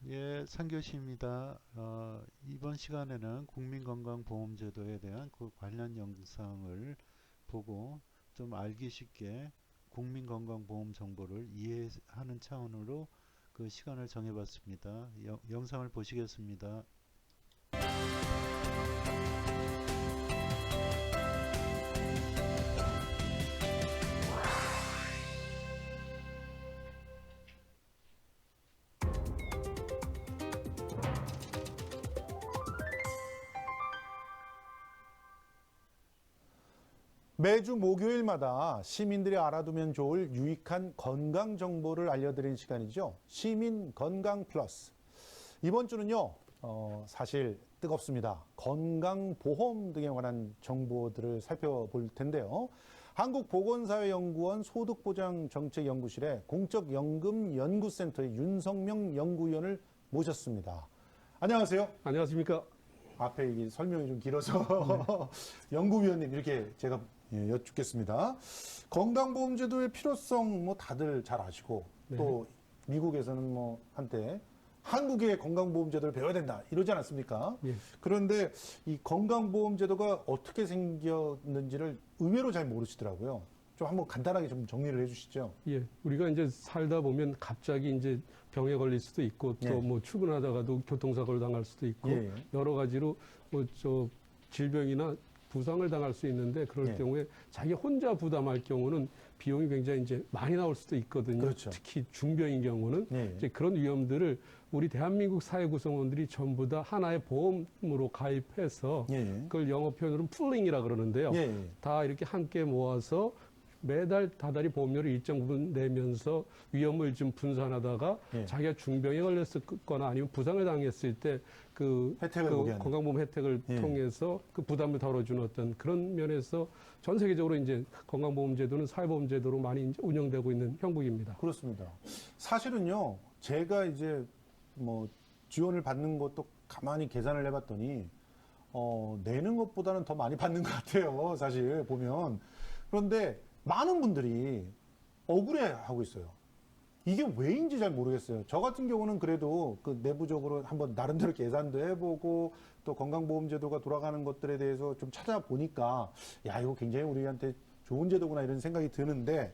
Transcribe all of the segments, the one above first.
예, 상교시입니다. 이번 시간에는 국민건강보험제도에 대한 그 관련 영상을 보고 좀 알기 쉽게 국민건강보험 정보를 이해하는 차원으로 그 시간을 정해봤습니다. 영상을 보시겠습니다. 매주 목요일마다 시민들이 알아두면 좋을 유익한 건강 정보를 알려드리는 시간이죠. 시민 건강 플러스. 이번 주는요, 사실 뜨겁습니다. 건강보험 등에 관한 정보들을 살펴볼 텐데요. 한국보건사회연구원 소득보장정책연구실의 공적연금연구센터의 윤성명 연구위원을 모셨습니다. 안녕하세요. 안녕하십니까. 앞에 이 설명이 좀 길어서 연구위원님 이렇게 제가 여쭙겠습니다. 건강보험제도의 필요성 뭐 다들 잘 아시고 네. 또 미국에서는 뭐 한때 한국의 건강보험제도를 배워야 된다 이러지 않았습니까? 예. 그런데 이 건강보험제도가 어떻게 생겼는지를 의외로 잘 모르시더라고요. 좀 한번 간단하게 좀 정리를 해주시죠. 예. 우리가 이제 살다 보면 갑자기 이제 병에 걸릴 수도 있고 예. 또 뭐 출근하다가도 교통사고를 당할 수도 있고 예. 여러 가지로 뭐 질병이나 부상을 당할 수 있는데 그럴 예. 경우에 자기 혼자 부담할 경우는 비용이 굉장히 이제 많이 나올 수도 있거든요. 그렇죠. 특히 중병인 경우는 예. 이제 그런 위험들을 우리 대한민국 사회 구성원들이 전부 다 하나의 보험으로 가입해서 예. 그걸 영어 표현으로는 풀링이라 그러는데요. 예. 다 이렇게 함께 모아서 매달 다달이 보험료를 일정 부분 내면서 위험을 좀 분산하다가 예. 자기가 중병에 걸렸거나 아니면 부상을 당했을 때 그 혜택을 보게 하는. 건강보험 혜택을 예. 통해서 그 부담을 덜어주는 어떤 그런 면에서 전 세계적으로 이제 건강보험제도는 사회보험제도로 많이 이제 운영되고 있는 형국입니다. 그렇습니다. 사실은요, 제가 이제 뭐 지원을 받는 것도 가만히 계산을 해봤더니 내는 것보다는 더 많이 받는 것 같아요. 사실 보면. 그런데 많은 분들이 억울해하고 있어요. 이게 왜인지 잘 모르겠어요. 저 같은 경우는 그래도 그 내부적으로 한번 나름대로 계산도 해보고 또 건강보험제도가 돌아가는 것들에 대해서 좀 찾아보니까 야, 이거 굉장히 우리한테 좋은 제도구나 이런 생각이 드는데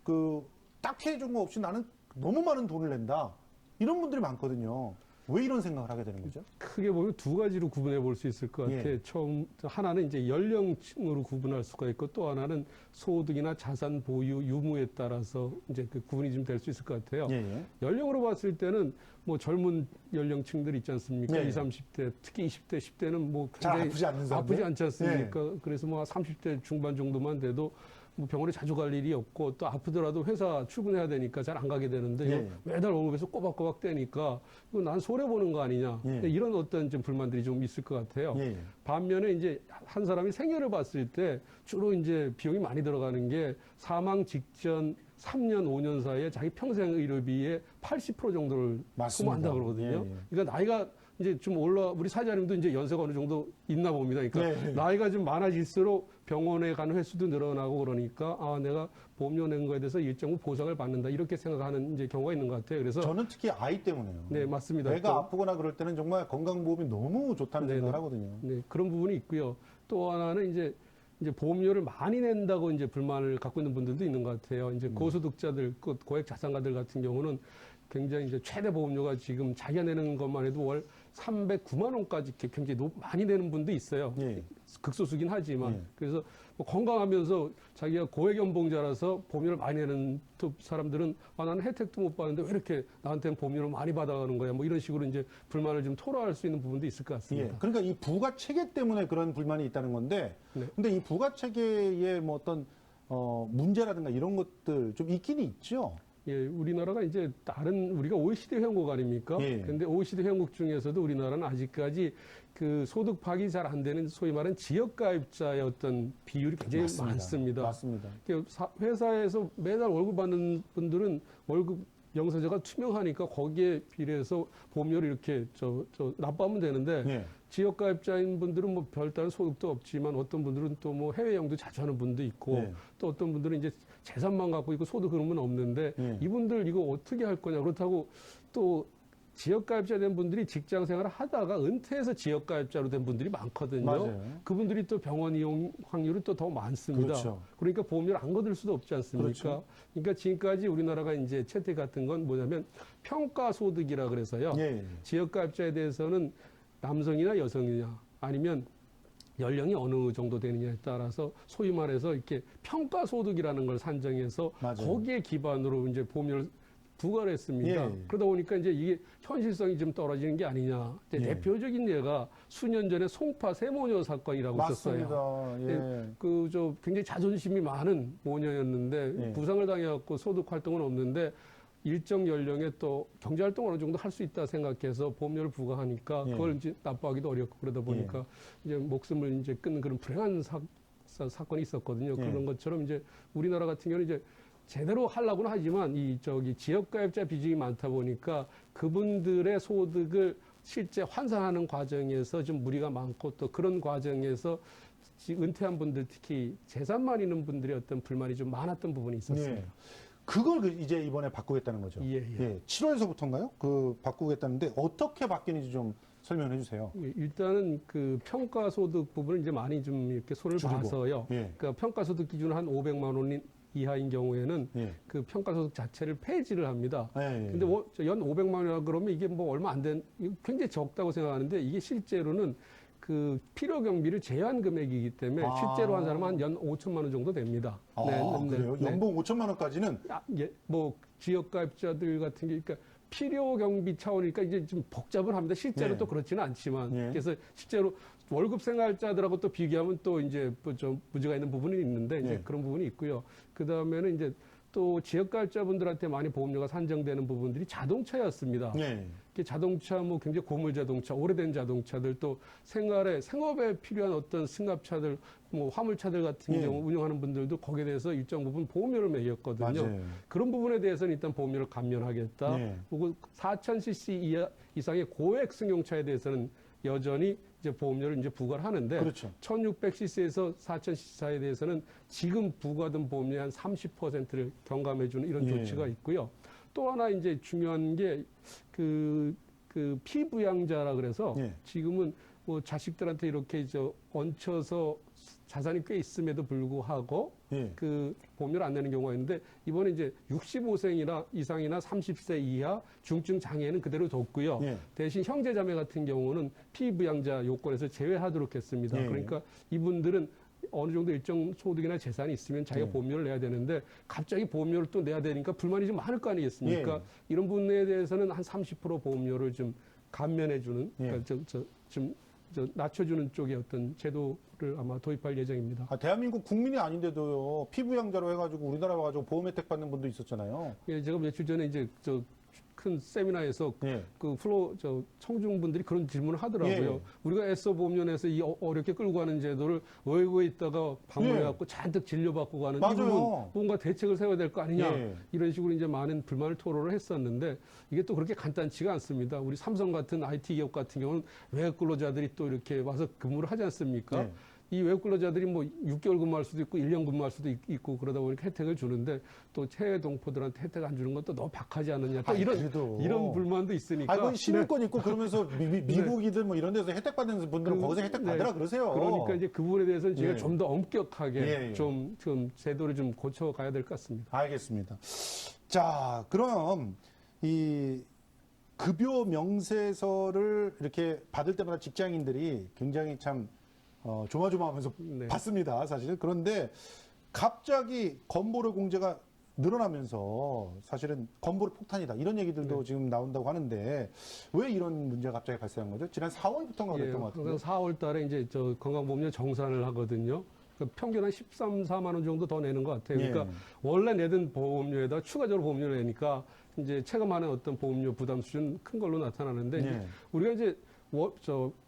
그 딱히 해준 거 없이 나는 너무 많은 돈을 낸다. 이런 분들이 많거든요. 왜 이런 생각을 하게 되는 거죠? 크게 보면 두 가지로 구분해 볼 수 있을 것 같아요. 예. 처음 하나는 이제 연령층으로 구분할 수가 있고 또 하나는 소득이나 자산 보유 유무에 따라서 이제 그 구분이 좀 될 수 있을 것 같아요. 예. 연령으로 봤을 때는 뭐 젊은 연령층들 있지 않습니까? 예. 20, 30대, 특히 20대, 10대는 뭐 잘 굉장히 아프지 않는 사람들? 아프지 않지 않습니까? 그래서 뭐 30대 중반 정도만 돼도 뭐 병원에 자주 갈 일이 없고 또 아프더라도 회사 출근해야 되니까 잘 안 가게 되는데 예. 매달 월급에서 꼬박꼬박 떼니까 이거 난 손해 보는 거 아니냐 예. 이런 어떤 좀 불만들이 좀 있을 것 같아요. 예. 반면에 이제 한 사람이 생애를 봤을 때 주로 이제 비용이 많이 들어가는 게 사망 직전 3년, 5년 사이에 자기 평생 의료비의 80% 정도를 맞습니다. 소모한다 그러거든요. 예, 예. 그러니까 나이가 이제 좀 우리 사장님도 이제 연세가 어느 정도 있나 봅니다. 그러니까 네. 나이가 좀 많아질수록 병원에 가는 횟수도 늘어나고 그러니까 아, 내가 보험료 낸 거에 대해서 일정 보상을 받는다. 이렇게 생각하는 이제 경우가 있는 것 같아요. 그래서 저는 특히 아이 때문에요. 네, 맞습니다. 애가 또- 아프거나 그럴 때는 정말 건강보험이 너무 좋다는 네네. 생각을 하거든요. 네, 그런 부분이 있고요. 또 하나는 이제 보험료를 많이 낸다고 이제 불만을 갖고 있는 분들도 있는 것 같아요. 이제 고소득자들, 고액 자산가들 같은 경우는 굉장히 이제 최대 보험료가 지금 자기가 내는 것만 해도 월 309만 원까지 이렇게 굉장히 많이 내는 분도 있어요. 예. 극소수긴 하지만. 예. 그래서 뭐 건강하면서 자기가 고액 연봉자라서 보험료를 많이 내는 사람들은 아, 나는 혜택도 못 받는데 왜 이렇게 나한테는 보험료를 많이 받아가는 거야. 뭐 이런 식으로 이제 불만을 좀 토로할 수 있는 부분도 있을 것 예. 같습니다. 그러니까 이 부가 체계 때문에 그런 불만이 있다는 건데, 네. 근데 이 부가 체계의 뭐 어떤 문제라든가 이런 것들 좀 있긴 있죠. 예, 우리나라가 이제 다른 우리가 OECD 회원국 아닙니까? 예. 근데 OECD 회원국 중에서도 우리나라는 아직까지 그 소득 파악이 잘 안 되는 소위 말하는 지역 가입자의 어떤 비율이 굉장히 많습니다. 맞습니다. 회사에서 매달 월급 받는 분들은 월급 영세제가 투명하니까 거기에 비례해서 보험료를 이렇게 납부하면 되는데 예. 지역 가입자인 분들은 뭐 별다른 소득도 없지만 어떤 분들은 또 뭐 해외 영도 자주 하는 분도 있고 예. 또 어떤 분들은 이제 재산만 갖고 있고 소득 그러면 없는데 예. 이분들 이거 어떻게 할 거냐 그렇다고 또 지역가입자 된 분들이 직장 생활을 하다가 은퇴해서 지역가입자로 된 분들이 많거든요. 맞아요. 그분들이 또 병원 이용 확률이 또 더 많습니다. 그렇죠. 그러니까 보험료를 안 거둘 수도 없지 않습니까? 그렇죠. 그러니까 지금까지 우리나라가 이제 채택 같은 건 뭐냐면 평가소득이라 그래서요. 예. 지역가입자에 대해서는 남성이나 여성이냐 아니면 연령이 어느 정도 되느냐에 따라서 소위 말해서 이렇게 평가소득이라는 걸 산정해서 맞아요. 거기에 기반으로 이제 보험료를 부과를 했습니다. 예. 그러다 보니까 이제 이게 현실성이 좀 떨어지는 게 아니냐. 이제 예. 대표적인 예가 수년 전에 송파 세모녀 사건이라고 있었어요. 맞습니다. 예. 그 저 굉장히 자존심이 많은 모녀였는데 예. 부상을 당해갖고 소득 활동은 없는데 일정 연령에 또 경제 활동 어느 정도 할 수 있다 생각해서 보험료를 부과하니까 예. 그걸 이제 납부하기도 어렵고 그러다 보니까 이제 목숨을 이제 끊는 그런 불행한 사건이 있었거든요. 예. 그런 것처럼 이제 우리나라 같은 경우는 이제 제대로 하려고는 하지만 이 저기 지역가입자 비중이 많다 보니까 그분들의 소득을 실제 환산하는 과정에서 좀 무리가 많고 또 그런 과정에서 은퇴한 분들 특히 재산만 있는 분들의 어떤 불만이 좀 많았던 부분이 있었어요. 예. 그걸 이제 이번에 바꾸겠다는 거죠. 예, 예. 7월서부터인가요? 그 바꾸겠다는데 어떻게 바뀌는지 좀 설명해 주세요. 일단은 그 평가소득 부분을 이제 많이 좀 이렇게 손을 줄이고. 봐서요. 예. 그러니까 평가소득 기준 한 500만 원 이하인 경우에는 예. 그 평가소득 자체를 폐지를 합니다. 예. 근데 연 500만 원이라 그러면 이게 뭐 얼마 안 된, 굉장히 적다고 생각하는데 이게 실제로는 그 필요 경비를 제한 금액이기 때문에 아. 실제로 한 사람은 한 연 5천만 원 정도 됩니다. 아, 그래요? 연봉 5천만 원까지는 예, 뭐 지역가입자들 같은 게 그러니까 필요 경비 차원이니까 이제 좀 복잡은 합니다. 실제로 예. 또 그렇지는 않지만 예. 그래서 실제로 월급 생활자들하고 또 비교하면 또 이제 좀 문제가 있는 부분이 있는데 이제 예. 그런 부분이 있고요. 그 다음에는 이제 또 지역가입자분들한테 많이 보험료가 산정되는 부분들이 자동차였습니다. 예. 이게 자동차 뭐 굉장히 고물 자동차, 오래된 자동차들 또 생업에 필요한 어떤 승합차들, 뭐 화물차들 같은 예. 경우 운영하는 분들도 거기에 대해서 일정 부분 보험료를 매겼거든요. 맞아요. 그런 부분에 대해서는 일단 보험료를 감면하겠다. 예. 그리고 4,000cc 이상의 고액 승용차에 대해서는 여전히 이제 보험료를 이제 부과를 하는데 그렇죠. 1,600cc에서 4,000cc사에 대해서는 지금 부과된 보험료의 한 30%를 경감해주는 이런 예. 조치가 있고요. 또 하나 이제 중요한 게 그 피부양자라 그래서 예. 지금은 뭐 자식들한테 이렇게 얹혀서 자산이 꽤 있음에도 불구하고 예. 그 보험료를 안 내는 경우가 있는데 이번에 이제 65세 이상이나 30세 이하 중증 장애는 그대로 뒀고요. 예. 대신 형제자매 같은 경우는 피부양자 요건에서 제외하도록 했습니다. 예. 그러니까 이분들은 어느 정도 일정 소득이나 재산이 있으면 자기가 예. 보험료를 내야 되는데 갑자기 보험료를 또 내야 되니까 불만이 좀 많을 거 아니겠습니까? 예. 이런 부분에 대해서는 한 30% 보험료를 좀 감면해주는 예. 그러니까 좀 낮춰주는 쪽의 어떤 제도를 아마 도입할 예정입니다. 아, 대한민국 국민이 아닌데도요, 피부양자로 해가지고 우리나라 와가지고 보험 혜택 받는 분도 있었잖아요. 예, 제가 며칠 전에 이제 큰 세미나에서 예. 청중분들이 그런 질문을 하더라고요. 예. 우리가 애써 보험료에서 이 어렵게 끌고 가는 제도를 외국에 있다가 방문해갖고 잔뜩 진료받고 가는 이 맞아요. 부분 뭔가 대책을 세워야 될 거 아니냐 예. 이런 식으로 이제 많은 불만을 토로를 했었는데 이게 또 그렇게 간단치가 않습니다. 우리 삼성 같은 IT 기업 같은 경우는 외국 근로자들이 또 이렇게 와서 근무를 하지 않습니까? 예. 이 외국 근로자들이 뭐 6개월 근무할 수도 있고 1년 근무할 수도 있고 그러다 보니까 혜택을 주는데 또 해외 동포들한테 혜택 안 주는 것도 너무 박하지 않느냐. 또 아니, 그래도. 이런 불만도 있으니까. 아, 이건 시민권 있고 그러면서 미국이든 뭐 이런 데서 혜택 받는 분들은 거기서 혜택 받으라 그러세요. 그러니까 이제 그 부분에 대해서는 제가 예. 좀 더 엄격하게 예, 예. 좀 제도를 좀 고쳐가야 될 것 같습니다. 알겠습니다. 자, 그럼 이 급여 명세서를 이렇게 받을 때마다 직장인들이 굉장히 참 조마조마하면서 네. 받습니다, 사실은. 그런데 갑자기 건보료 공제가 늘어나면서 사실은 건보료 폭탄이다 이런 얘기들도 네. 지금 나온다고 하는데 왜 이런 문제가 갑자기 발생한 거죠? 지난 4월부터인가 예, 그랬던 것 같은데. 항상 4월 달에 이제 건강보험료 정산을 하거든요. 그 평균 한 13, 4만 원 정도 더 내는 것 같아요. 예. 그러니까 원래 내던 보험료에다 추가적으로 보험료를 내니까 이제 체감하는 어떤 보험료 부담 수준 큰 걸로 나타나는데 이제 예. 우리가 이제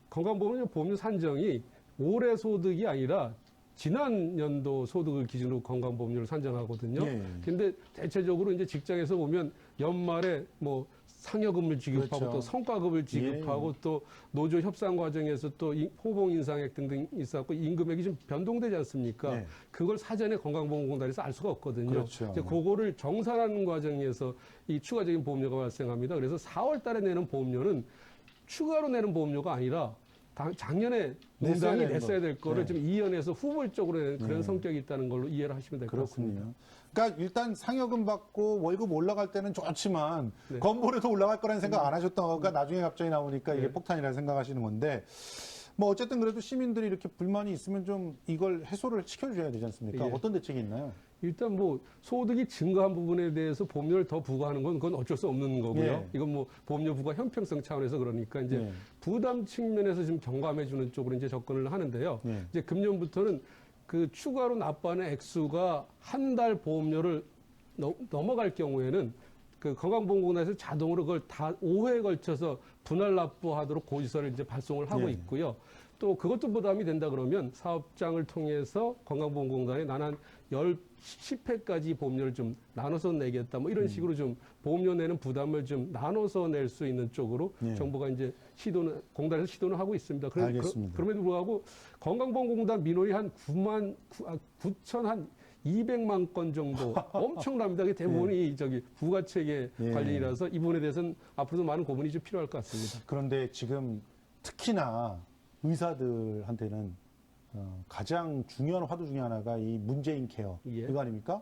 건강보험료 산정이 올해 소득이 아니라 지난 연도 소득을 기준으로 건강보험료를 산정하거든요. 예. 근데 대체적으로 이제 직장에서 보면 연말에 뭐 상여금을 지급하고 그렇죠. 또 성과급을 지급하고 또 노조 협상 과정에서 또 호봉 인상액 등등 있었고 임금액이 좀 변동되지 않습니까? 네. 그걸 사전에 건강보험공단에서 알 수가 없거든요. 그렇죠. 이제 그거를 정산하는 과정에서 이 추가적인 보험료가 발생합니다. 그래서 4월 달에 내는 보험료는 추가로 내는 보험료가 아니라 작년에 냈어야 농당이 되는 냈어야 거. 될 거를 네. 좀 이연해서 후불적으로 내는 그런 네. 성격이 있다는 걸로 이해를 하시면 될 것 같습니다. 그렇군요. 그러니까 일단 상여금 받고 월급 올라갈 때는 좋지만 네. 건보료도 올라갈 거라는 생각 안 하셨던 거가 나중에 갑자기 나오니까 이게 네. 폭탄이라 생각하시는 건데 뭐 어쨌든 그래도 시민들이 이렇게 불만이 있으면 좀 이걸 해소를 시켜줘야 되지 않습니까? 예. 어떤 대책이 있나요? 일단 뭐 소득이 증가한 부분에 대해서 보험료를 더 부과하는 건 그건 어쩔 수 없는 거고요. 예. 이건 뭐 보험료 부과 형평성 차원에서 그러니까 이제 예. 부담 측면에서 좀 경감해 주는 쪽으로 이제 접근을 하는데요. 예. 이제 금년부터는 그 추가로 납부하는 액수가 한 달 보험료를 넘어갈 경우에는 그 건강보험공단에서 자동으로 그걸 다 5회에 걸쳐서 분할 납부하도록 고지서를 이제 발송을 하고 예. 있고요. 또 그것도 부담이 된다 그러면 사업장을 통해서 건강보험공단에 나는 10회까지 보험료를 좀 나눠서 내겠다. 뭐 이런 식으로 좀 보험료 내는 부담을 좀 나눠서 낼 수 있는 쪽으로 예. 정부가 이제 공단에서 시도는 하고 있습니다. 알겠습니다. 그럼에도 불구하고 건강보험공단 민원이 한 9천 한 200만 건 정도 엄청납니다. 그게 대부분이 저기 부가체계 예. 관련이라서 이 부분에 대해서는 앞으로도 많은 고민이 좀 필요할 것 같습니다. 그런데 지금 특히나 의사들한테는 가장 중요한 화두 중에 하나가 이 문재인 케어 예. 이거 아닙니까?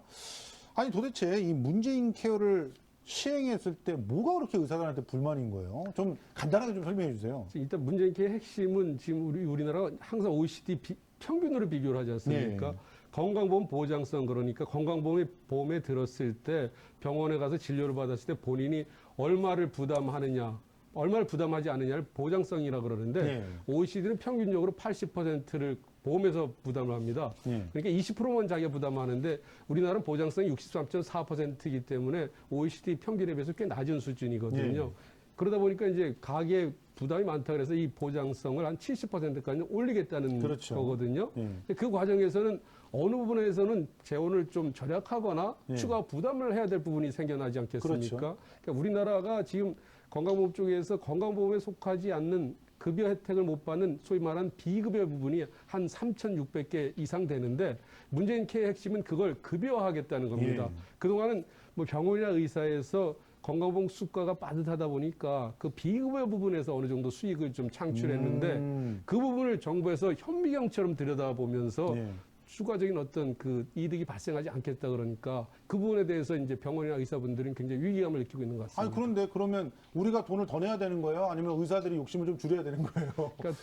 아니 도대체 이 문재인 케어를 시행했을 때 뭐가 그렇게 의사들한테 불만인 거예요? 좀 간단하게 좀 설명해 주세요. 일단 문재인 케어의 핵심은 지금 우리나라가 항상 OECD 평균으로 비교를 하지 않습니까? 네. 건강보험 보장성 그러니까 건강보험에 들었을 때 병원에 가서 진료를 받았을 때 본인이 얼마를 부담하느냐, 얼마를 부담하지 않느냐를 보장성이라 그러는데 네. OECD는 평균적으로 80%를 보험에서 부담을 합니다. 네. 그러니까 20%만 자기가 부담하는데 우리나라는 보장성이 63.4%이기 때문에 OECD 평균에 비해서 꽤 낮은 수준이거든요. 네. 그러다 보니까 이제 가계 부담이 많다 그래서 이 보장성을 한 70%까지 올리겠다는 그렇죠. 거거든요. 네. 근데 그 과정에서는 어느 부분에서는 재원을 좀 절약하거나 네. 추가 부담을 해야 될 부분이 생겨나지 않겠습니까? 그렇죠. 그러니까 우리나라가 지금 건강보험 쪽에서 건강보험에 속하지 않는 급여 혜택을 못 받는 소위 말하는 비급여 부분이 한 3,600개 이상 되는데 문재인 케어의 핵심은 그걸 급여하겠다는 겁니다. 예. 그동안은 뭐 병원이나 의사에서 건강보험 수가가 빠듯하다 보니까 그 비급여 부분에서 어느 정도 수익을 좀 창출했는데 그 부분을 정부에서 현미경처럼 들여다보면서 네. 추가적인 어떤 그 이득이 발생하지 않겠다 그러니까 그 부분에 대해서 이제 병원이나 의사분들은 굉장히 위기감을 느끼고 있는 것 같습니다. 아니 그런데 그러면 우리가 돈을 더 내야 되는 거예요? 아니면 의사들이 욕심을 좀 줄여야 되는 거예요? 그러니까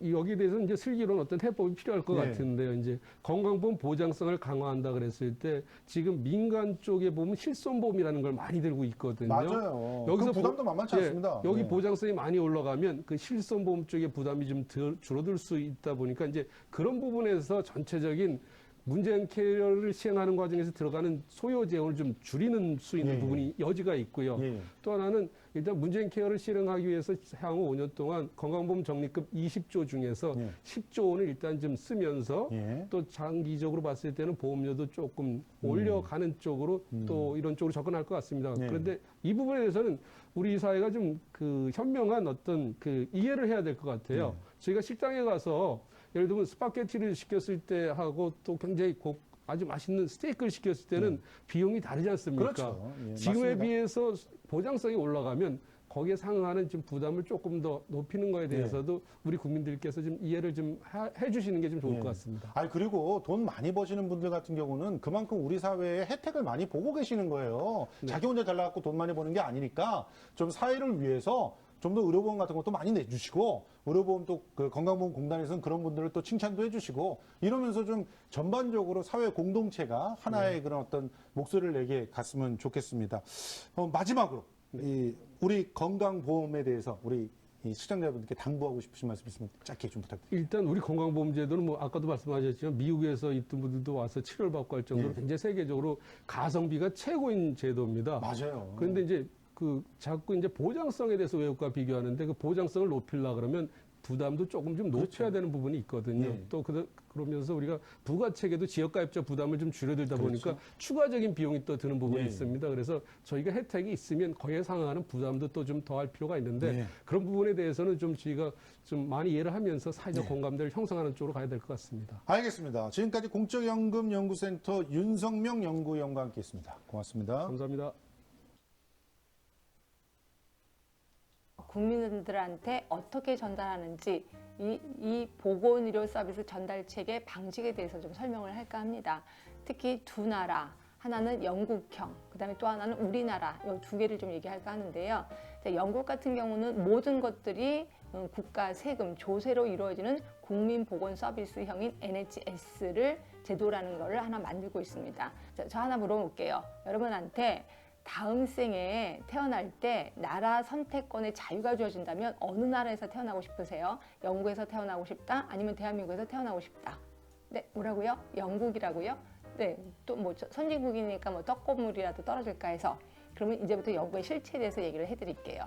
여기에 대해서는 이제 슬기로운 어떤 해법이 필요할 것 네. 같은데요. 이제 건강보험 보장성을 강화한다 그랬을 때 지금 민간 쪽에 보면 실손보험이라는 걸 많이 들고 있거든요. 맞아요. 여기서 그 부담도 만만치 예, 않습니다. 여기 네. 보장성이 많이 올라가면 그 실손보험 쪽의 부담이 좀 줄어들 수 있다 보니까 이제 그런 부분에서 전체적인 문재인 케어를 시행하는 과정에서 들어가는 소요 재원을 좀 줄이는 수 있는 예, 예. 부분이 여지가 있고요. 예. 또 하나는 일단 문재인 케어를 실행하기 위해서 향후 5년 동안 건강보험 적립금 20조 중에서 예. 10조 원을 일단 좀 쓰면서 예. 또 장기적으로 봤을 때는 보험료도 조금 올려가는 쪽으로 또 이런 쪽으로 접근할 것 같습니다. 예. 그런데 이 부분에 대해서는 우리 사회가 좀 그 현명한 어떤 그 이해를 해야 될 것 같아요. 저희가 식당에 가서 예를 들면 스파게티를 시켰을 때 하고 또 굉장히 아주 맛있는 스테이크를 시켰을 때는 비용이 다르지 않습니까? 그렇죠. 예, 지금에 맞습니다. 비해서 보장성이 올라가면 거기에 상응하는 지금 부담을 조금 더 높이는 거에 대해서도 우리 국민들께서 좀 이해를 좀 해주시는 게 좀 좋을 예. 것 같습니다. 아니 그리고 돈 많이 버시는 분들 같은 경우는 그만큼 우리 사회에 혜택을 많이 보고 계시는 거예요. 네. 자기 혼자 잘나갖고 돈 많이 버는 게 아니니까 좀 사회를 위해서 좀 더 의료보험 같은 것도 많이 내주시고 의료보험 또 그 건강보험공단에서는 그런 분들을 또 칭찬도 해주시고 이러면서 좀 전반적으로 사회 공동체가 하나의 그런 어떤 목소리를 내게 갔으면 좋겠습니다. 마지막으로 우리 건강보험에 대해서 우리 이 시청자분들께 당부하고 싶으신 말씀 있으면 짧게 좀 부탁드립니다. 일단 우리 건강보험제도는 뭐 아까도 말씀하셨지만 미국에서 있던 분들도 와서 치료를 받고 할 정도로 예. 굉장히 세계적으로 가성비가 최고인 제도입니다. 맞아요. 그런데 이제 그 자꾸 이제 보장성에 대해서 외국과 비교하는데 그 보장성을 높이려 그러면 부담도 조금 좀 높여야 그렇죠. 되는 부분이 있거든요. 네. 또 그러면서 우리가 부가체계도 지역가입자 부담을 좀 줄여들다 그렇죠. 보니까 추가적인 비용이 또 드는 부분이 네. 있습니다. 그래서 저희가 혜택이 있으면 거기에 상응하는 부담도 또 좀 더 할 필요가 있는데 네. 그런 부분에 대해서는 좀 저희가 좀 많이 이해를 하면서 사회적 네. 공감대를 형성하는 쪽으로 가야 될 것 같습니다. 알겠습니다. 지금까지 공적연금연구센터 윤성명 연구위원과 함께했습니다. 고맙습니다. 감사합니다. 국민들한테 어떻게 전달하는지 이 보건의료 서비스 전달 체계 방식에 대해서 좀 설명을 할까 합니다. 특히 두 나라, 하나는 영국형, 그다음에 또 하나는 우리나라, 이 두 개를 좀 얘기할까 하는데요. 자, 영국 같은 경우는 모든 것들이 국가 세금, 조세로 이루어지는 국민보건 서비스형인 NHS를 제도라는 것을 하나 만들고 있습니다. 자, 저 하나 물어볼게요. 여러분한테 다음 생에 태어날 때 나라 선택권의 자유가 주어진다면 어느 나라에서 태어나고 싶으세요? 영국에서 태어나고 싶다? 아니면 대한민국에서 태어나고 싶다? 네, 뭐라고요? 영국이라고요? 네, 또 뭐 선진국이니까 뭐 떡고물이라도 떨어질까 해서 그러면 이제부터 영국의 실체에 대해서 얘기를 해드릴게요.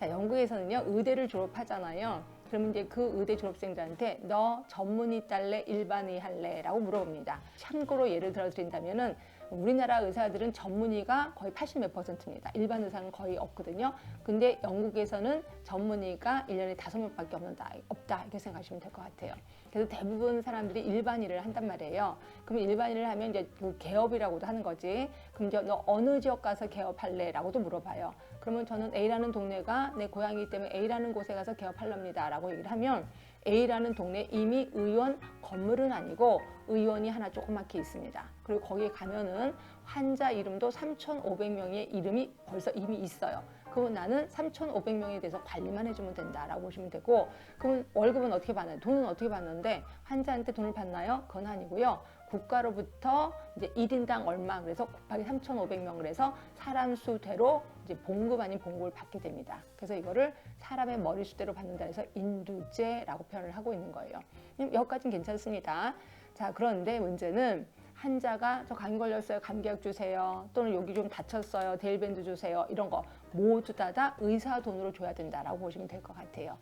자, 영국에서는요, 의대를 졸업하잖아요. 그러면 이제 그 의대 졸업생들한테 너 전문의 딸래, 일반의 할래? 라고 물어봅니다. 참고로 예를 들어 드린다면은 우리나라 의사들은 전문의가 거의 80몇 %입니다. 일반 의사는 거의 없거든요. 근데 영국에서는 전문의가 1년에 5명밖에 없다. 이렇게 생각하시면 될 것 같아요. 그래서 대부분 사람들이 일반의를 한단 말이에요. 그럼 일반의를 하면 이제 그 개업이라고도 하는 거지. 그럼 이제 너 어느 지역 가서 개업할래? 라고도 물어봐요. 그러면 저는 A라는 동네가 내 고향이기 때문에 A라는 곳에 가서 개업할랍니다. 라고 얘기를 하면 A라는 동네 이미 의원 건물은 아니고 의원이 하나 조그맣게 있습니다. 그리고 거기에 가면은 환자 이름도 3,500명의 이름이 벌써 이미 있어요. 그럼 나는 3,500명에 대해서 관리만 해주면 된다라고 보시면 되고, 그럼 월급은 어떻게 받나요? 돈은 어떻게 받는데 환자한테 돈을 받나요? 그건 아니고요. 국가로부터 이제 1인당 얼마 그래서 곱하기 3,500명 그래서 사람 수대로 이제 봉급 아닌 봉급을 받게 됩니다. 그래서 이거를 사람의 머리수대로 받는다 해서 인두제라고 표현을 하고 있는 거예요. 여기까지는 괜찮습니다. 자, 그런데 문제는 환자가 저 감기 걸렸어요. 감기약 주세요. 또는 여기 좀 다쳤어요. 데일밴드 주세요. 이런 거 모두 다 의사 돈으로 줘야 된다라고 보시면 될 것 같아요.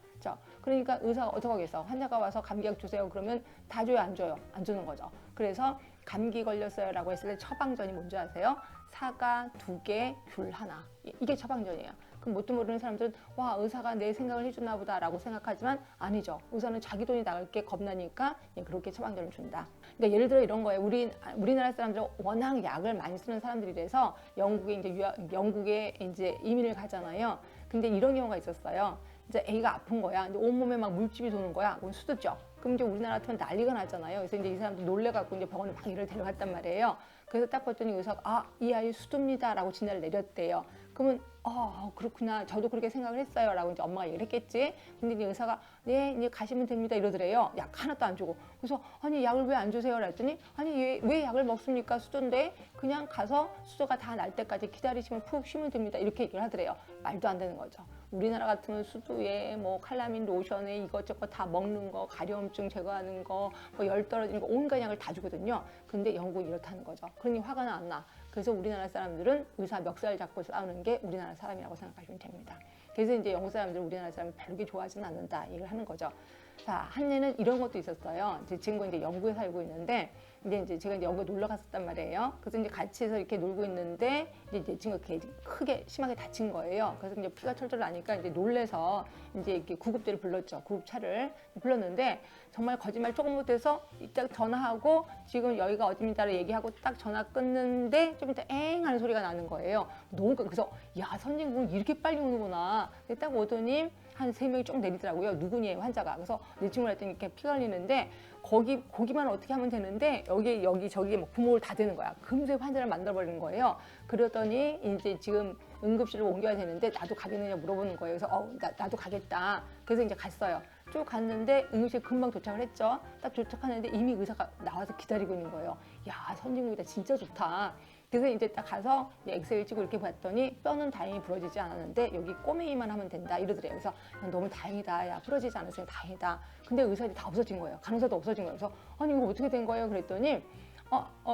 그러니까 의사가 어떻게 하겠어? 환자가 와서 감기약 주세요. 그러면 다 줘요? 안 줘요? 안 주는 거죠. 그래서 감기 걸렸어요 라고 했을 때 처방전이 뭔지 아세요? 사과 2개, 귤 하나. 이게 처방전이에요. 그럼 뭣도 모르는 사람들은 와, 의사가 내 생각을 해주나 보다 라고 생각하지만 아니죠. 의사는 자기 돈이 나갈 게 겁나니까 그렇게 처방전을 준다. 그러니까 예를 들어 이런 거예요. 우리나라 사람들은 워낙 약을 많이 쓰는 사람들이라서 영국에 이제 이민을 가잖아요. 근데 이런 경우가 있었어요. 이제 애가 아픈 거야. 이제 온몸에 막 물집이 도는 거야. 그건 수두죠. 그럼 이제 우리나라 같으면 난리가 나잖아요. 그래서 이제 이 사람들 놀래갖고 이제 병원에 막 얘를 데려갔단 말이에요. 그래서 딱 봤더니 의사가 이 아이 수두입니다라고 진단을 내렸대요. 그러면 그렇구나. 저도 그렇게 생각을 했어요. 라고 이제 엄마가 얘기를 했겠지. 근데 이제 의사가 네, 이제 가시면 됩니다. 이러더래요. 약 하나도 안 주고. 그래서 아니 약을 왜 안 주세요? 그랬더니 아니 왜 약을 먹습니까? 수두인데 그냥 가서 수두가 다 날 때까지 기다리시면 푹 쉬면 됩니다. 이렇게 얘기를 하더래요. 말도 안 되는 거죠. 우리나라 같으면 수두에 뭐 칼라민 로션에 이것저것 다 먹는 거, 가려움증 제거하는 거, 뭐 열 떨어지는 거 온갖 약을 다 주거든요. 근데 영국은 이렇다는 거죠. 그러니 화가 안 나. 그래서 우리나라 사람들은 의사 멱살 잡고 싸우는 게 우리나라 사람이라고 생각하시면 됩니다. 그래서 이제 영국 사람들은 우리나라 사람을 별로 좋아하지는 않는다 얘기를 하는 거죠. 자, 한때는 이런 것도 있었어요. 제 친구가 이제 영국에 살고 있는데, 이제 제가 이제 영국에 놀러 갔었단 말이에요. 그래서 이제 같이 해서 이렇게 놀고 있는데, 이제 제 친구가 크게 심하게 다친 거예요. 그래서 이제 피가 철철 나니까 이제 놀래서 이제 이렇게 구급대를 불렀죠. 구급차를 불렀는데, 정말 거짓말 조금 못해서 딱 전화하고 지금 여기가 어디입니다를 얘기하고 딱 전화 끊는데 좀 이따 엥 하는 소리가 나는 거예요. 그래서 야, 선진국은 이렇게 빨리 오는구나. 딱 오더니 한 3명이 쭉 내리더라고요. 누구니 환자가. 그래서 내 친구를 했더니 이렇게 피가 흘리는데 거기만 어떻게 하면 되는데 여기 저기 막 부모를 다 대는 거야. 금세 환자를 만들어버리는 거예요. 그러더니 이제 지금 응급실로 옮겨야 되는데 나도 가겠느냐 물어보는 거예요. 그래서 나도 가겠다. 그래서 이제 갔어요. 쭉 갔는데 응급실 금방 도착을 했죠. 딱 도착하는데 이미 의사가 나와서 기다리고 있는 거예요. 야, 선진국이다. 진짜 좋다. 그래서 이제 딱 가서 엑스레이 찍고 이렇게 봤더니 뼈는 다행히 부러지지 않았는데 여기 꼬매기만 하면 된다 이러더래요. 그래서 너무 다행이다. 야, 부러지지 않았으니 다행이다. 근데 의사들이 다 없어진 거예요. 간호사도 없어진 거예요. 그래서 아니 이거 어떻게 된 거예요? 그랬더니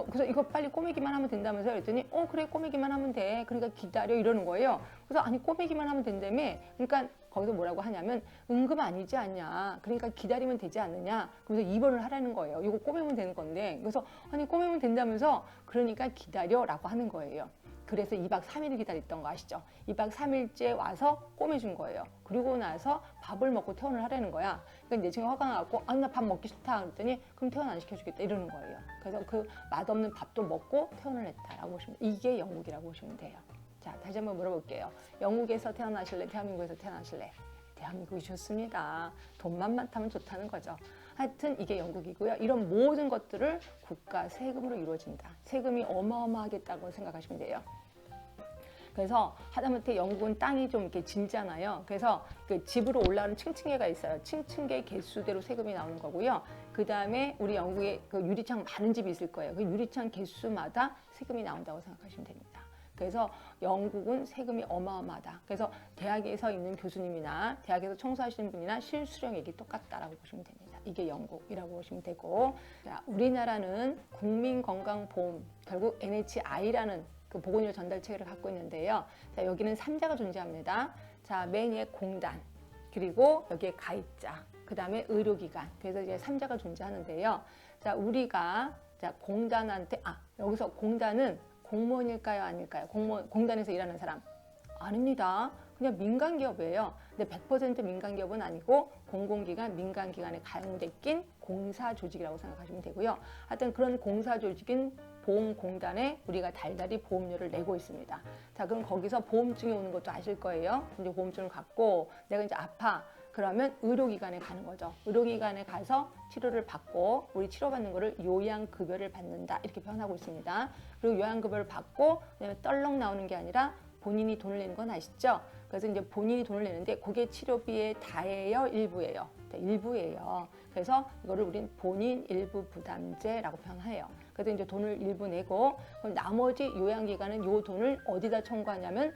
그래서 이거 빨리 꼬매기만 하면 된다면서 그랬더니 그래 꼬매기만 하면 돼. 그러니까 기다려 이러는 거예요. 그래서 아니 꼬매기만 하면 된다며. 그러니까 거기서 뭐라고 하냐면 응급 아니지 않냐. 그러니까 기다리면 되지 않느냐. 그래서 입원을 하라는 거예요. 이거 꼬매면 되는 건데. 그래서 아니 꼬매면 된다면서 그러니까 기다려라고 하는 거예요. 그래서 2박 3일 기다렸던 거 아시죠? 2박 3일째 와서 꼬매준 거예요. 그리고 나서 밥을 먹고 퇴원을 하라는 거야. 그러니까 내친구 화가 나갖고 아, 나 밥 먹기 싫다 그랬더니 그럼 퇴원 안 시켜주겠다 이러는 거예요. 그래서 그 맛없는 밥도 먹고 퇴원을 했다라고 보시면 돼요. 이게 영국이라고 보시면 돼요. 자, 다시 한번 물어볼게요. 영국에서 태어나실래? 대한민국에서 태어나실래? 대한민국이 좋습니다. 돈만 많다면 좋다는 거죠. 하여튼 이게 영국이고요. 이런 모든 것들을 국가 세금으로 이루어진다. 세금이 어마어마하겠다고 생각하시면 돼요. 그래서 하다못해 영국은 땅이 좀 이렇게 질잖아요. 그래서 그 집으로 올라가는 층층계가 있어요. 층층계 개수대로 세금이 나오는 거고요. 그 다음에 우리 영국에 그 유리창 많은 집이 있을 거예요. 그 유리창 개수마다 세금이 나온다고 생각하시면 됩니다. 그래서 영국은 세금이 어마어마하다. 그래서 대학에서 있는 교수님이나 대학에서 청소하시는 분이나 실수령액이 똑같다라고 보시면 됩니다. 이게 영국이라고 보시면 되고, 자, 우리나라는 국민건강보험, 결국 NHI라는 그 보건의료 전달 체계를 갖고 있는데요. 자, 여기는 3자가 존재합니다. 자, 맨 위에 공단, 그리고 여기에 가입자, 그 다음에 의료기관. 그래서 이제 3자가 존재하는데요. 자, 우리가 자, 공단한테, 여기서 공단은 공무원일까요? 아닐까요? 공단에서 일하는 사람. 아닙니다. 그냥 민간기업이에요. 근데 100% 민간기업은 아니고 공공기관, 민간기관에 가용돼 낀 공사조직이라고 생각하시면 되고요. 하여튼 그런 공사조직인 보험공단에 우리가 달달이 보험료를 내고 있습니다. 자, 그럼 거기서 보험증이 오는 것도 아실 거예요. 이제 보험증을 갖고 내가 이제 아파. 그러면 의료기관에 가는 거죠. 의료기관에 가서 치료를 받고 우리 치료받는 거를 요양급여를 받는다 이렇게 표현하고 있습니다. 그리고 요양급여를 받고 그다음에 떨렁 나오는 게 아니라 본인이 돈을 내는 건 아시죠? 그래서 이제 본인이 돈을 내는데 그게 치료비의 다예요, 일부예요? 일부예요. 그래서 이거를 우린 본인 일부 부담제라고 표현해요. 그래서 이제 돈을 일부 내고 그럼 나머지 요양기관은 요 돈을 어디다 청구하냐면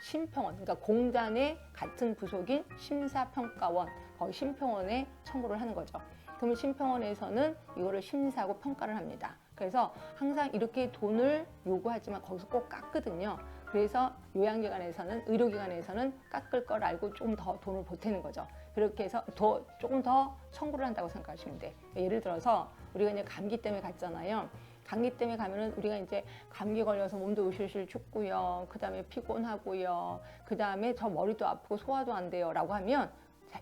심평원, 그러니까 공단의 같은 부속인 심사평가원, 거기 심평원에 청구를 하는 거죠. 그러면 심평원에서는 이거를 심사하고 평가를 합니다. 그래서 항상 이렇게 돈을 요구하지만 거기서 꼭 깎거든요. 그래서 요양기관에서는, 의료기관에서는 깎을 걸 알고 좀 더 돈을 보태는 거죠. 그렇게 해서 조금 더 청구를 한다고 생각하시면 돼. 예를 들어서 우리가 이제 감기 때문에 갔잖아요. 감기 때문에 가면은 우리가 이제 감기 걸려서 몸도 으실으실 춥고요. 그 다음에 피곤하고요. 그 다음에 저 머리도 아프고 소화도 안 돼요. 라고 하면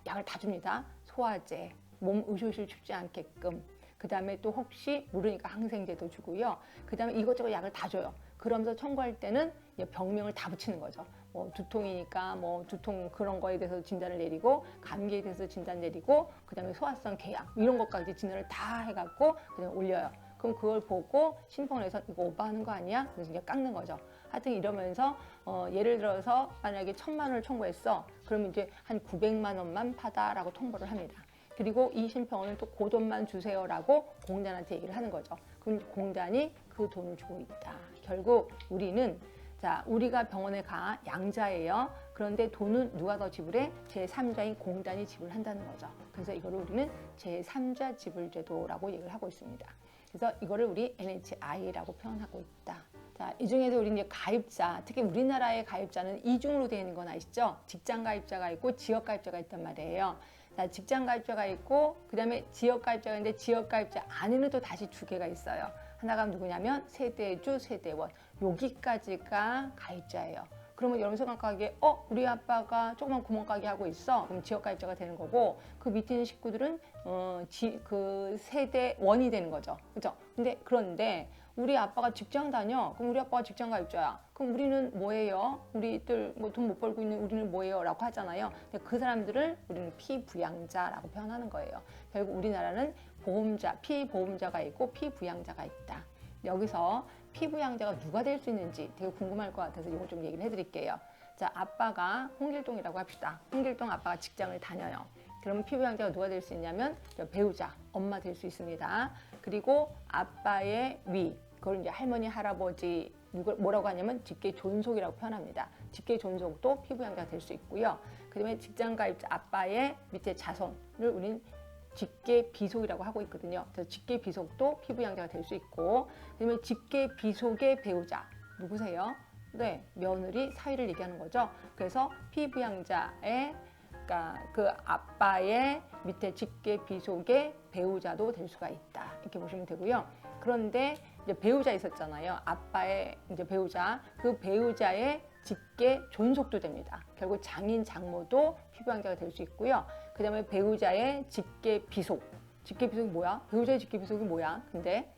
약을 다 줍니다. 소화제, 몸 으실으실 춥지 않게끔. 그 다음에 또 혹시 모르니까 항생제도 주고요. 그 다음에 이것저것 약을 다 줘요. 그러면서 청구할 때는 병명을 다 붙이는 거죠. 뭐 두통이니까 뭐 두통 그런 거에 대해서 진단을 내리고 감기에 대해서 진단 내리고 그 다음에 소화성 궤양 이런 것까지 진단을 다 해갖고 그냥 올려요. 그럼 그걸 보고 심평원에서 이거 오버하는 거 아니야? 그래서 이제 깎는 거죠. 하여튼 이러면서 예를 들어서 만약에 1,000만 원을 청구했어. 그러면 이제 한 900만 원만 파다라고 통보를 합니다. 그리고 이 심평원은 또 그 돈만 주세요라고 공단한테 얘기를 하는 거죠. 그럼 공단이 그 돈을 주고 있다. 결국 우리는 우리가 병원에 가 양자예요. 그런데 돈은 누가 더 지불해? 제3자인 공단이 지불한다는 거죠. 그래서 이거를 우리는 제3자 지불제도라고 얘기를 하고 있습니다. 그래서 이거를 우리 NHI라고 표현하고 있다. 자, 이 중에서 우리 이제 가입자, 특히 우리나라의 가입자는 이중으로 되어 있는 건 아시죠? 직장 가입자가 있고 지역 가입자가 있단 말이에요. 자, 직장 가입자가 있고 그다음에 지역 가입자가 있는데 지역 가입자 안에는 또 다시 두 개가 있어요. 하나가 누구냐면 세대주, 세대원. 여기까지가 가입자예요. 그러면 여러분 생각하기에 우리 아빠가 조그만 구멍가게 하고 있어. 그럼 지역 가입자가 되는 거고 그 밑에 있는 식구들은 그 세대원이 되는 거죠. 그렇죠? 그런데 우리 아빠가 직장 다녀. 그럼 우리 아빠가 직장 가입자야. 그럼 우리는 뭐예요? 우리들 뭐 돈 못 벌고 있는 우리는 뭐예요? 라고 하잖아요. 근데 그 사람들을 우리는 피부양자라고 표현하는 거예요. 결국 우리나라는 보험자, 피보험자가 있고 피부양자가 있다. 여기서 피부양자가 누가 될 수 있는지 되게 궁금할 것 같아서 이거 좀 얘기를 해드릴게요. 자, 아빠가 홍길동이라고 합시다. 홍길동 아빠가 직장을 다녀요. 그러면 피부양자가 누가 될 수 있냐면 배우자, 엄마 될 수 있습니다. 그리고 아빠의 위, 그걸 이제 할머니, 할아버지, 뭐라고 하냐면 직계 존속이라고 표현합니다. 직계 존속도 피부양자가 될 수 있고요. 그 다음에 직장 가입자 아빠의 밑에 자손을 우리는 직계 비속이라고 하고 있거든요. 그래서 직계 비속도 피부양자가 될 수 있고, 그다음에 직계 비속의 배우자 누구세요? 네, 며느리 사위를 얘기하는 거죠. 그래서 피부양자의 그러니까 그 아빠의 밑에 직계 비속의 배우자도 될 수가 있다. 이렇게 보시면 되고요. 그런데 이제 배우자 있었잖아요. 아빠의 이제 배우자, 그 배우자의 직계 존속도 됩니다. 결국 장인 장모도 피부양자가 될 수 있고요. 그다음에 배우자의 직계 비속. 직계 비속이 뭐야? 배우자의 직계 비속이 뭐야? 근데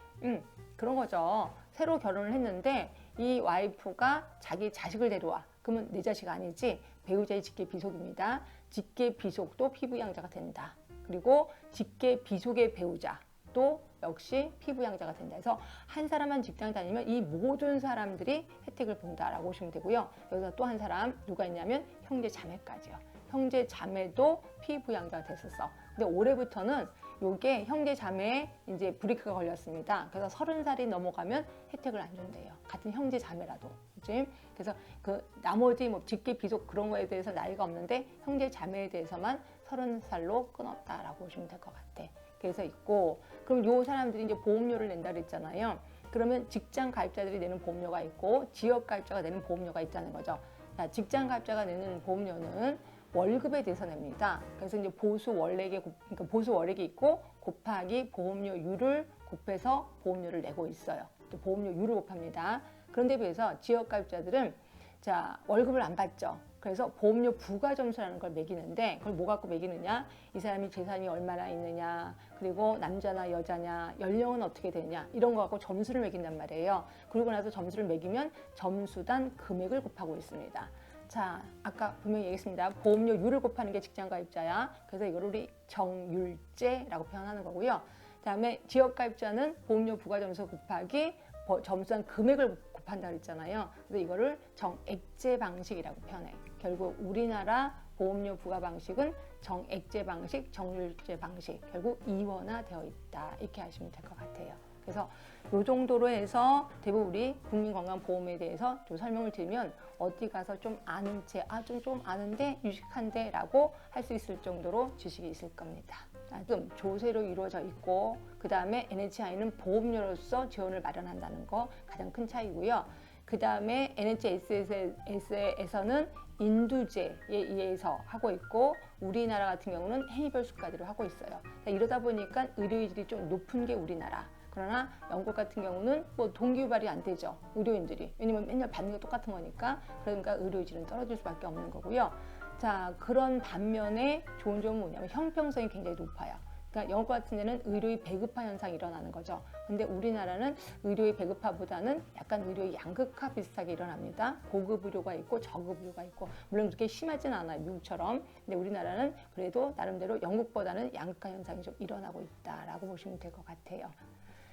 그런 거죠. 새로 결혼을 했는데 이 와이프가 자기 자식을 데려와. 그러면 내 자식 아니지. 배우자의 직계 비속입니다. 직계 비속도 피부양자가 된다. 그리고 직계 비속의 배우자도 역시 피부양자가 된다. 그래서 한 사람만 직장 다니면 이 모든 사람들이 혜택을 본다라고 보시면 되고요. 여기서 또 한 사람 누가 있냐면 형제 자매까지요. 형제 자매도 피부양자가 됐었어. 근데 올해부터는 요게 형제 자매에 이제 브레이크가 걸렸습니다. 그래서 30살이 넘어가면 혜택을 안 준대요. 같은 형제 자매라도. 그치? 그래서 그 나머지 뭐 직계 비속 그런 거에 대해서 나이가 없는데 형제 자매에 대해서만 30살로 끊었다라고 보시면 될 것 같아. 그래서 있고, 그럼 요 사람들이 이제 보험료를 낸다 그랬잖아요. 그러면 직장 가입자들이 내는 보험료가 있고 지역 가입자가 내는 보험료가 있다는 거죠. 자, 직장 가입자가 내는 보험료는 월급에 대해서 냅니다. 그래서 이제 그러니까 보수 월액이 있고 곱하기 보험료율을 곱해서 보험료를 내고 있어요. 또 보험료율을 곱합니다. 그런데 비해서 지역 가입자들은 자, 월급을 안 받죠. 그래서 보험료 부과 점수라는 걸 매기는데 그걸 뭐 갖고 매기느냐? 이 사람이 재산이 얼마나 있느냐, 그리고 남자나 여자냐, 연령은 어떻게 되냐, 이런 거 갖고 점수를 매긴단 말이에요. 그러고 나서 점수를 매기면 점수단 금액을 곱하고 있습니다. 자, 아까 분명히 얘기했습니다. 보험료율을 곱하는 게 직장가입자야. 그래서 이걸 우리 정율제라고 표현하는 거고요. 그다음에 지역가입자는 보험료 부과점수 곱하기 점수한 금액을 곱한다 그랬잖아요. 그래서 이거를 정액제 방식이라고 표현해. 결국 우리나라 보험료 부과 방식은 정액제 방식, 정률제 방식, 결국 이원화되어 있다. 이렇게 하시면 될 것 같아요. 그래서 이 정도로 해서 대부분 우리 국민건강보험에 대해서 좀 설명을 드리면 어디 가서 좀 아는 채, 좀 아는데 유식한데 라고 할 수 있을 정도로 지식이 있을 겁니다. 좀 조세로 이루어져 있고, 그 다음에 NHI는 보험료로서 지원을 마련한다는 거 가장 큰 차이고요. 그 다음에 NHS에서는 인두제에 의해서 하고 있고, 우리나라 같은 경우는 행위별 수가제로 하고 있어요. 이러다 보니까 의료질이 좀 높은 게 우리나라. 그러나 영국 같은 경우는 뭐 동기유발이 안 되죠. 의료인들이. 왜냐면 맨날 받는 게 똑같은 거니까. 그러니까 의료질은 떨어질 수밖에 없는 거고요. 자, 그런 반면에 좋은 점은 뭐냐면 형평성이 굉장히 높아요. 그러니까 영국 같은 데는 의료의 배급화 현상이 일어나는 거죠. 근데 우리나라는 의료의 배급화보다는 약간 의료의 양극화 비슷하게 일어납니다. 고급 의료가 있고 저급 의료가 있고, 물론 그렇게 심하진 않아요, 미국처럼. 근데 우리나라는 그래도 나름대로 영국보다는 양극화 현상이 좀 일어나고 있다라고 보시면 될 것 같아요.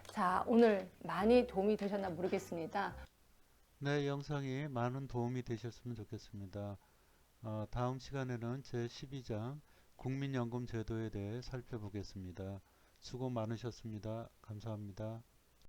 자, 오늘 많이 도움이 되셨나 모르겠습니다. 네, 영상이 많은 도움이 되셨으면 좋겠습니다. 다음 시간에는 제12장 국민연금 제도에 대해 살펴보겠습니다. 수고 많으셨습니다. 감사합니다.